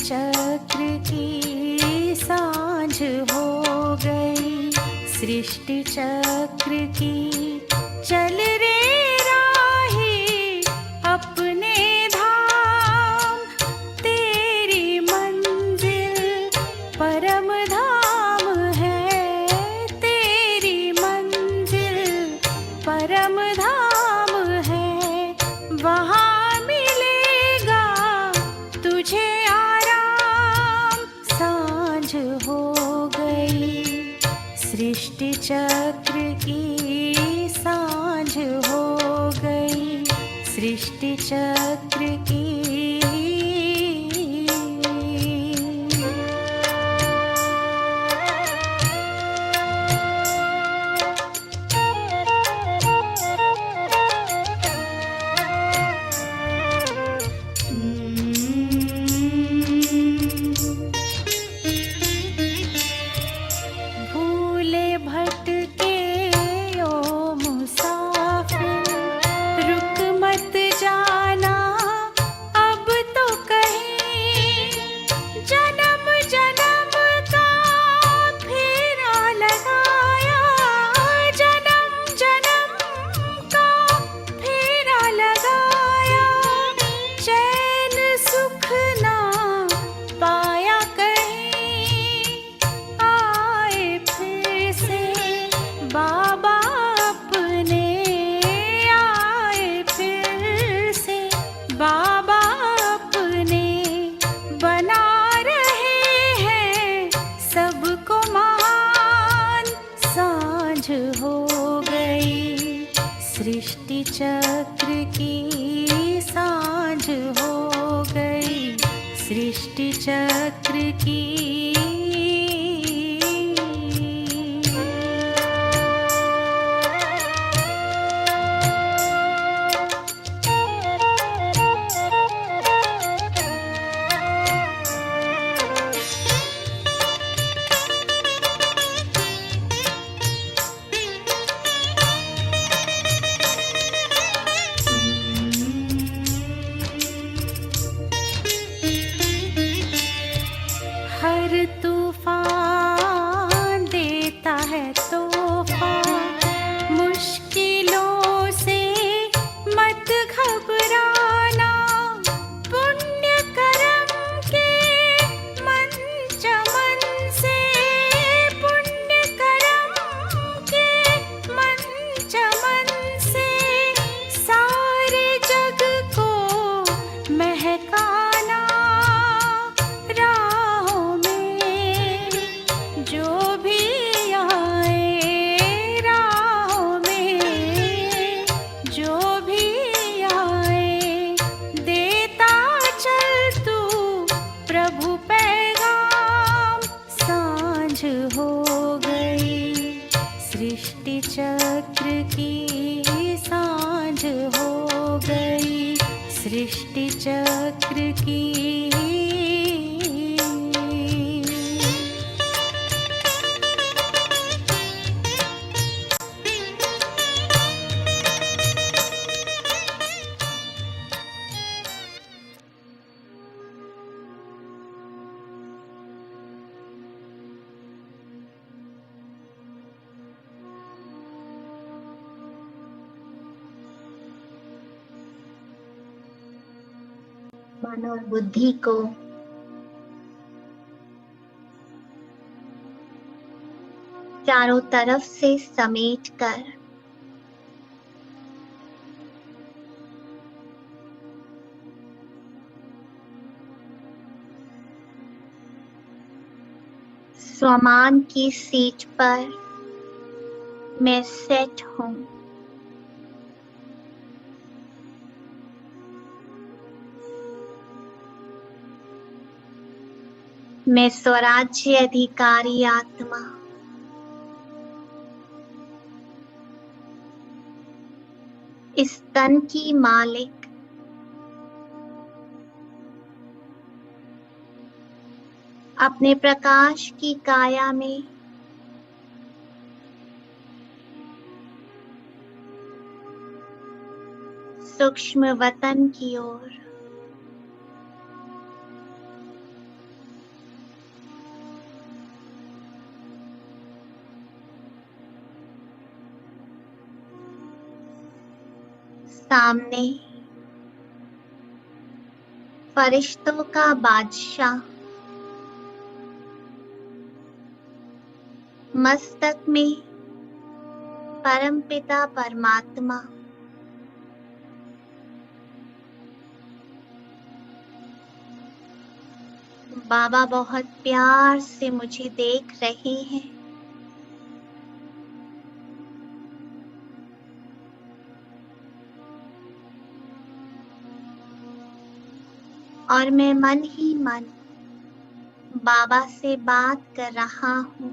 चक्र की सांझ हो गई, सृष्टि चक्र की। चल रे राही अपने धाम, तेरी मंजिल परम धाम है, तेरी मंजिल परम धाम है। वहाँ मिलेगा तुझे आराम, सांझ हो गई, सृष्टि चक्र की सांझ हो गई, सृष्टि चक्र की। भूले भटके ओ मुसाफिर, रुक मत जाना अब तो कहीं। जन्म जन्म का फेरा लगाया, जन्म जन्म का फेरा लगाया। चैन सुख ना पाया कहीं, आए फिर से बाबा अपने, आए फिर से बाबा अपने। बना रहे हैं सबको महान, सांझ हो गई, सृष्टि चक्र की सांझ हो गई, सृष्टि चक्र की। हर तूफान देता है तोहफा, मुश्किलों से मत घबराना। पुण्य कर्म के मन चमन से, पुण्य कर्म के मन चमन से, सारे जग को महकाना। राहों में जो भी आए, राहों में जो भी आए, देता चल तू प्रभु पैगाम, सांझ हो गई, सृष्टि चक्र की सांझ हो गई, सृष्टि चक्र की। मन और बुद्धि को चारों तरफ से समेट कर स्वमान की सीट पर मैं सेट हूं। मैं स्वराज्य अधिकारी आत्मा, इस तन की मालिक, अपने प्रकाश की काया में सूक्ष्म वतन की ओर सामने फरिश्तों का बादशाह, मस्तक में परमपिता परमात्मा, बाबा बहुत प्यार से मुझे देख रहे हैं। और मैं मन ही मन बाबा से बात कर रहा हूँ।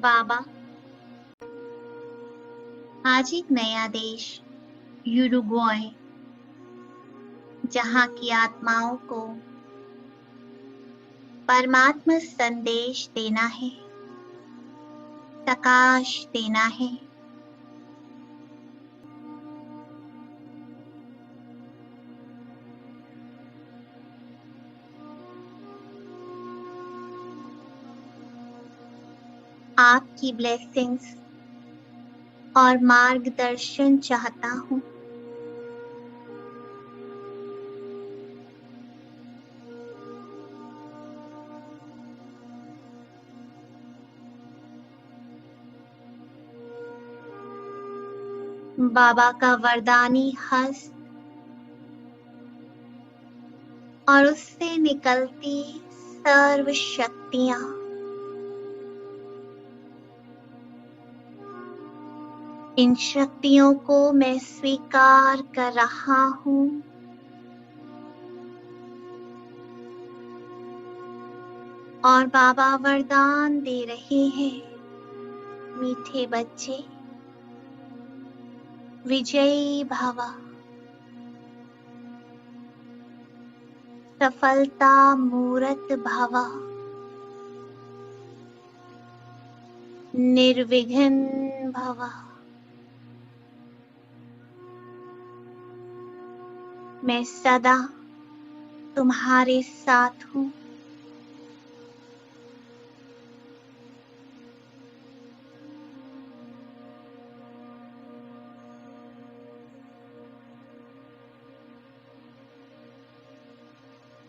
बाबा, आज एक नया देश यूरुग्वे, जहाँ की आत्माओं को परमात्मा संदेश देना है, प्रकाश देना है। आपकी ब्लेसिंग्स और मार्गदर्शन चाहता हूँ। बाबा का वरदानी हस्त और उससे निकलती सर्व शक्तियाँ इन शक्तियों को मैं स्वीकार कर रहा हूँ। और बाबा वरदान दे रहे हैं, मीठे बच्चे, विजयी भव, सफलता मूरत भव, निर्विघ्न भव। मैं सदा तुम्हारे साथ हूँ।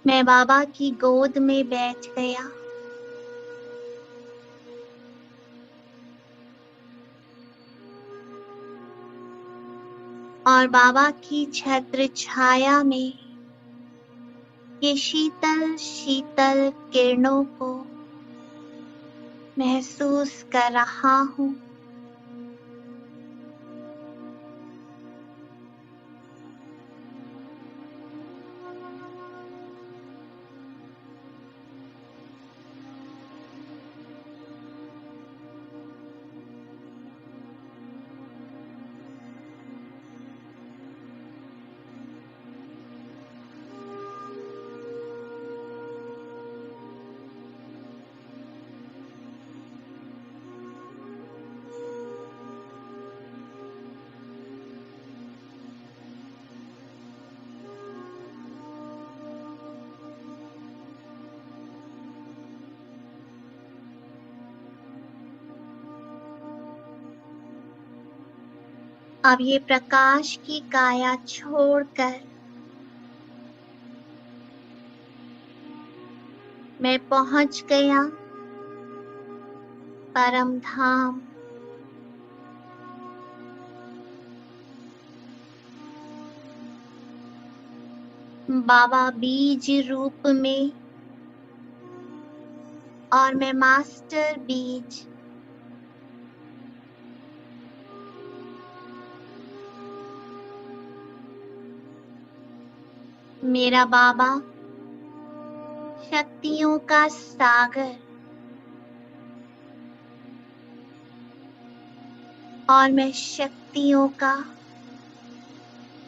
मैं बाबा की गोद में बैठ गया। और बाबा की छत्र छाया में ये शीतल शीतल किरणों को महसूस कर रहा हूँ। अब ये प्रकाश की काया छोड़कर मैं पहुंच गया परम धाम। बाबा बीज रूप में और मैं मास्टर बीज। मेरा बाबा शक्तियों का सागर और मैं शक्तियों का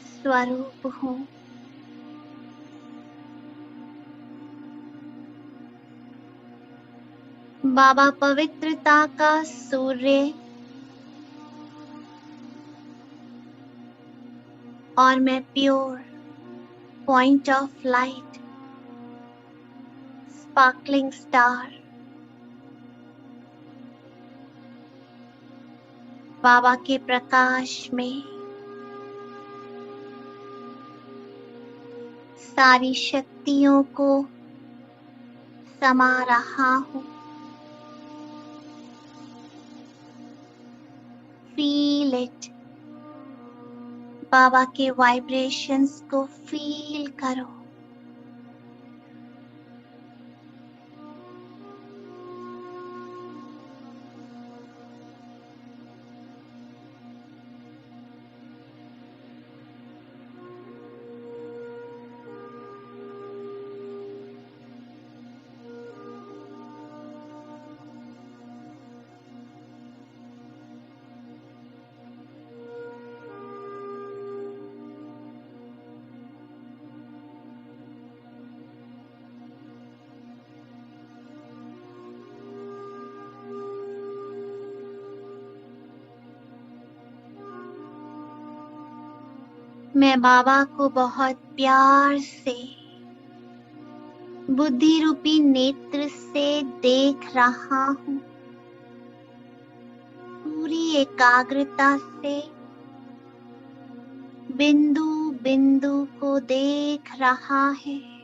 स्वरूप हूँ। बाबा पवित्रता का सूर्य और मैं pure point of light, sparkling star. बाबा के प्रकाश में सारी शक्तियों को समा रहा हूँ। Feel it. बाबा के वाइब्रेशंस को फील करो। मैं बाबा को बहुत प्यार से बुद्धि रूपी नेत्र से देख रहा हूँ। पूरी एकाग्रता से बिंदु बिंदु को देख रहा है।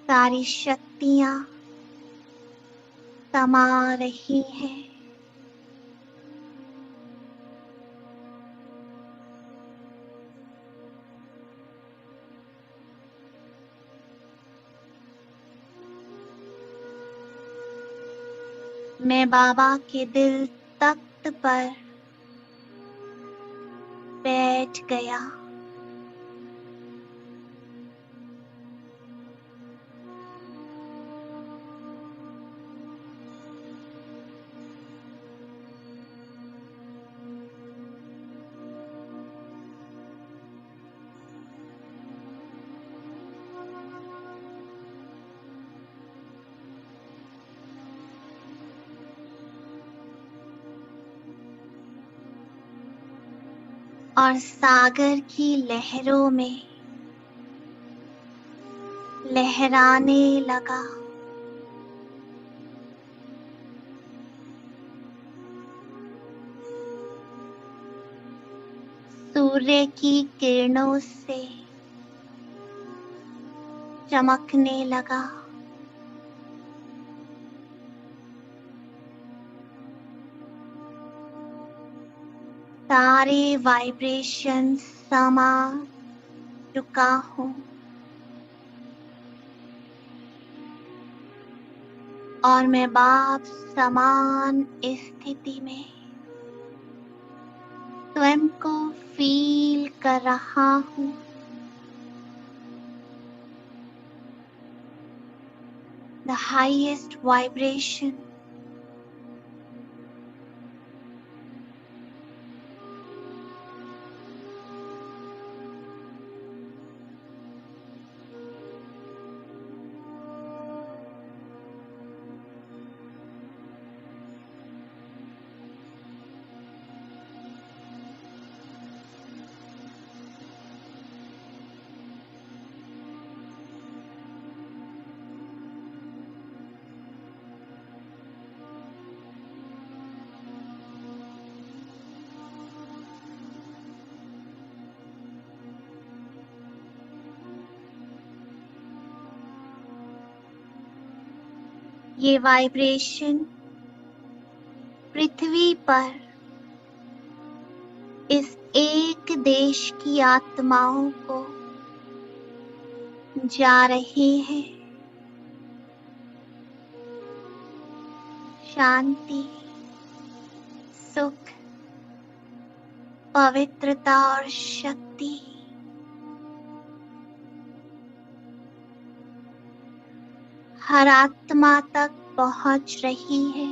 सारी शक्तियां समा रही हैं। मैं बाबा के दिल तख्त पर बैठ गया। और सागर की लहरों में लहराने लगा। सूर्य की किरणों से चमकने लगा। सारे वाइब्रेशन समा चुका हूँ और मैं बाप समान स्थिति में स्वयं को फील कर रहा हूँ। The highest vibration. ये वाइब्रेशन पृथ्वी पर इस एक देश की आत्माओं को जा रहे हैं। शांति, सुख, पवित्रता और शक्ति हर आत्मा तक पहुंच रही है।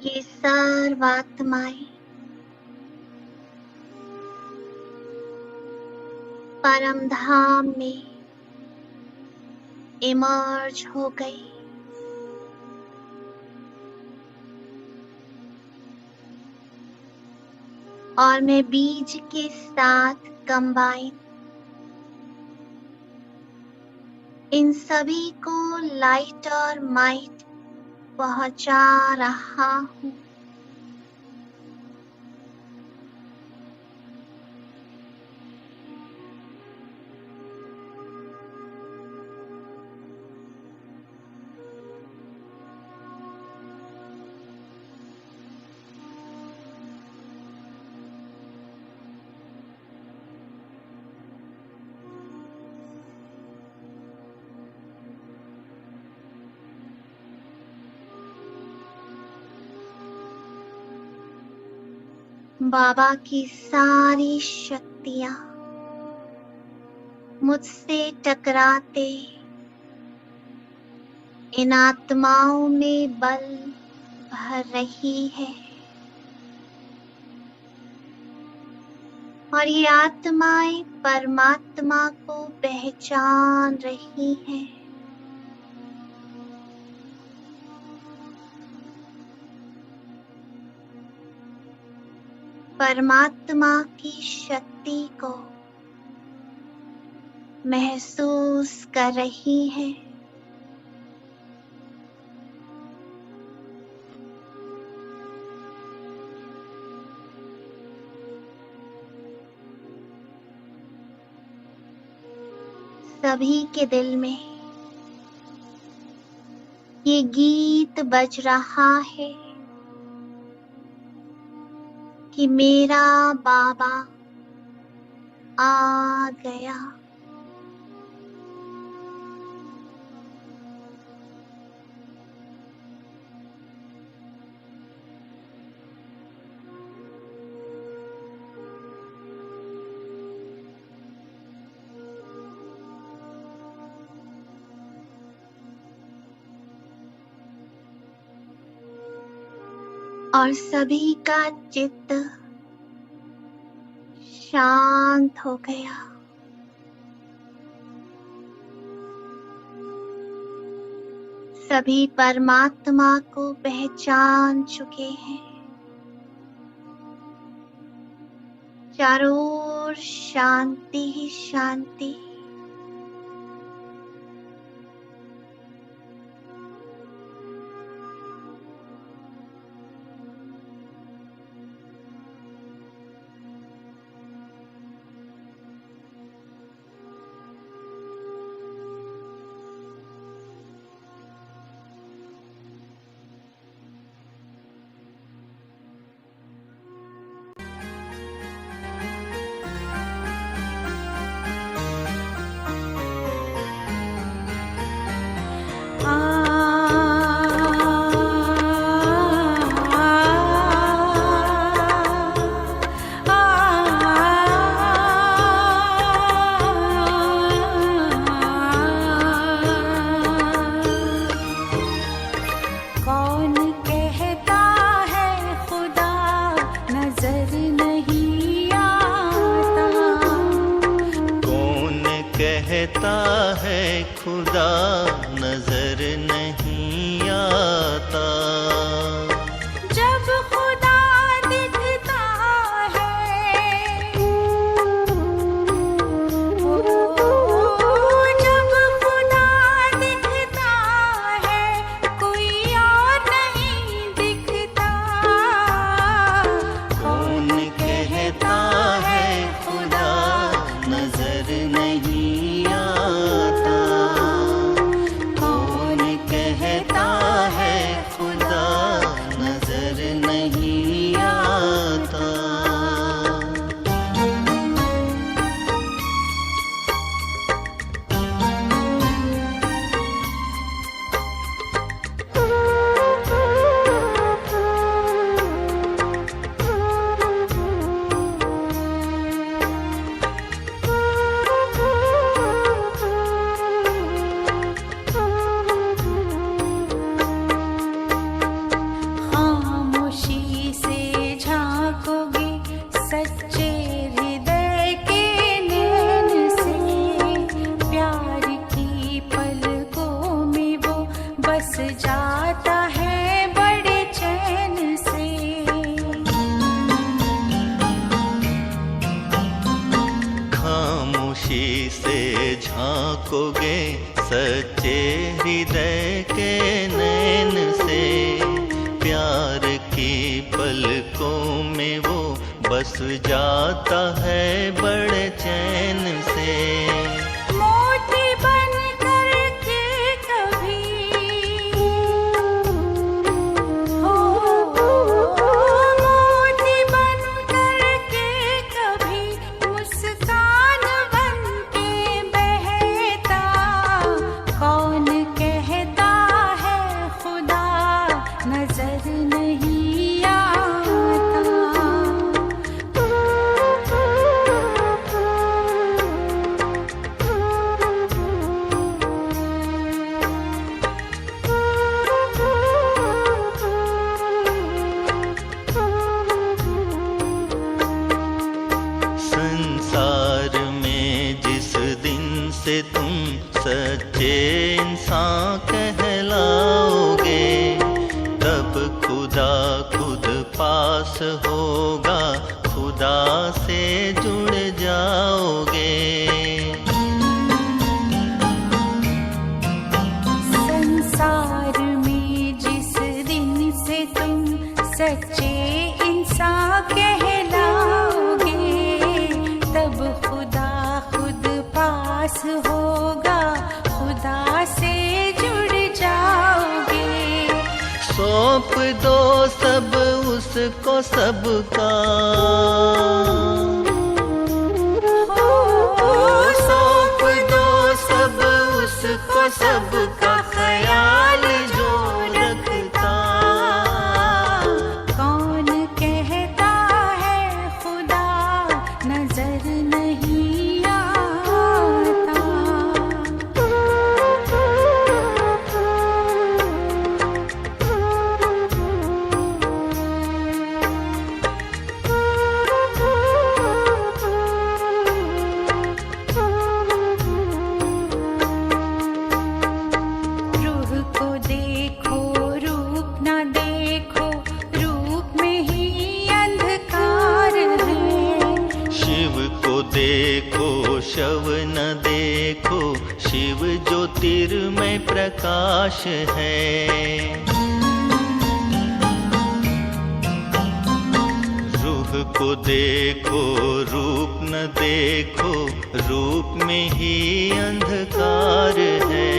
ये सर्वात्माएं परम धाम में इमर्ज हो गई। और मैं बीज के साथ कंबाइन इन सभी को लाइट और माइट पहुंचा रहा हूं। बाबा की सारी शक्तियां मुझसे टकराते इन आत्माओं में बल भर रही है। और ये आत्माएं परमात्मा को पहचान रही हैं। परमात्मा की शक्ति को महसूस कर रही है। सभी के दिल में ये गीत बज रहा है कि मेरा बाबा आ गया। और सभी का चित्त शांत हो गया। सभी परमात्मा को पहचान चुके हैं। चारों ओर शांति ही शांति। खुदा नजर नहीं आता। जब खुदा दिखता है, जब खुदा दिखता है, कोई और नहीं दिखता। कौन कहता है खुदा नजर नहीं आता। बस जाता है बड़े चैन से। खामोशी से झांकोगे सच्चे हृदय के नैन से, प्यार की पलकों में वो बस जाता है बड़े चैन से। मोती बन करके कभी हो, मोती बन करके कभी मुस्कान बन के बहता। कौन कहता है खुदा नजर नहीं आता। संसार में जिस दिन से तुम सच्चे इंसान कहलाओगे, तब खुदा खुद पास होगा, खुदा से जुड़ जाओगे। संसार में जिस दिन से तुम सच्चे इंसान कहलाओगे, तब खुदा खुद पास होगा, खुदा से जुड़ जाओगे। सौंप दो सब उसको सबका, सौंप दो सब उसको सबका, ख्याल जो रखता। कौन कहता है खुदा नजर नहीं आता। रूह को देखो रूप ना देखो, रूप में ही अंधकार है। शिव को देखो शव न देखो, शिव ज्योतिर्मय प्रकाश है। रूह को देखो रूप न देखो, रूप में ही अंधकार है।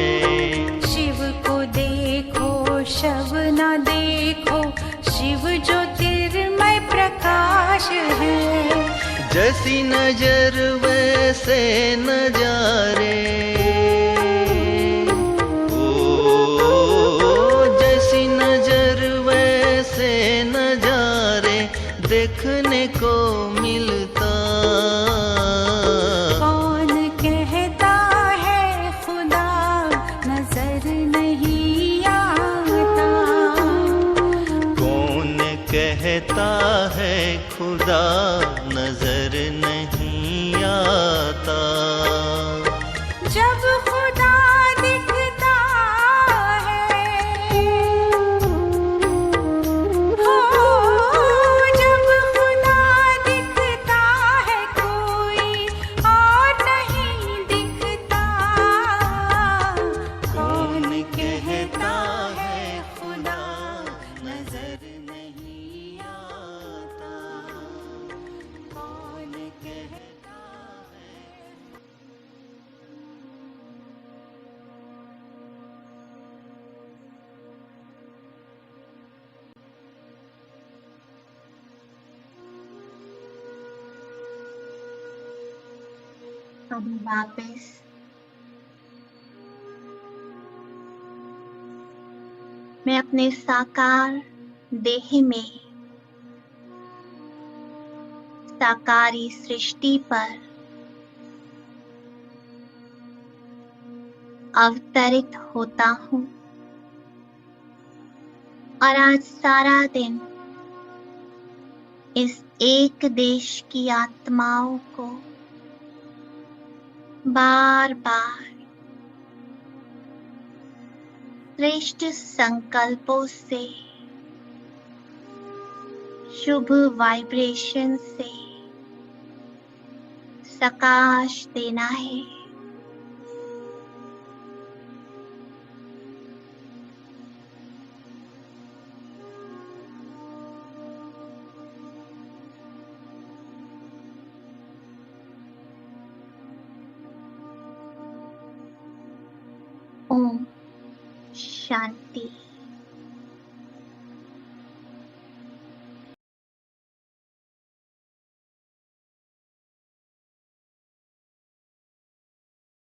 शिव को देखो शव ना देखो, शिव ज्योतिर्मय प्रकाश है। जैसी नजर वैसे नजारे, ओ जैसी नजर वैसे नजारे देखने को मिलता। कौन कहता है खुदा नजर नहीं आता। कौन कहता है खुदा नजर नहीं आता। जब खुदा दिखता है, हो जब खुदा दिखता है, कोई और नहीं दिखता। कौन कहता है खुदा नजर नहीं आता। कौन कहता है। कभी वापस मैं अपने साकार देह में साकारी सृष्टि पर अवतरित होता हूँ और आज सारा दिन इस एक देश की आत्माओं को बार बार श्रेष्ठ संकल्पों से, शुभ वाइब्रेशन से सकाश देना है। ओम शांति।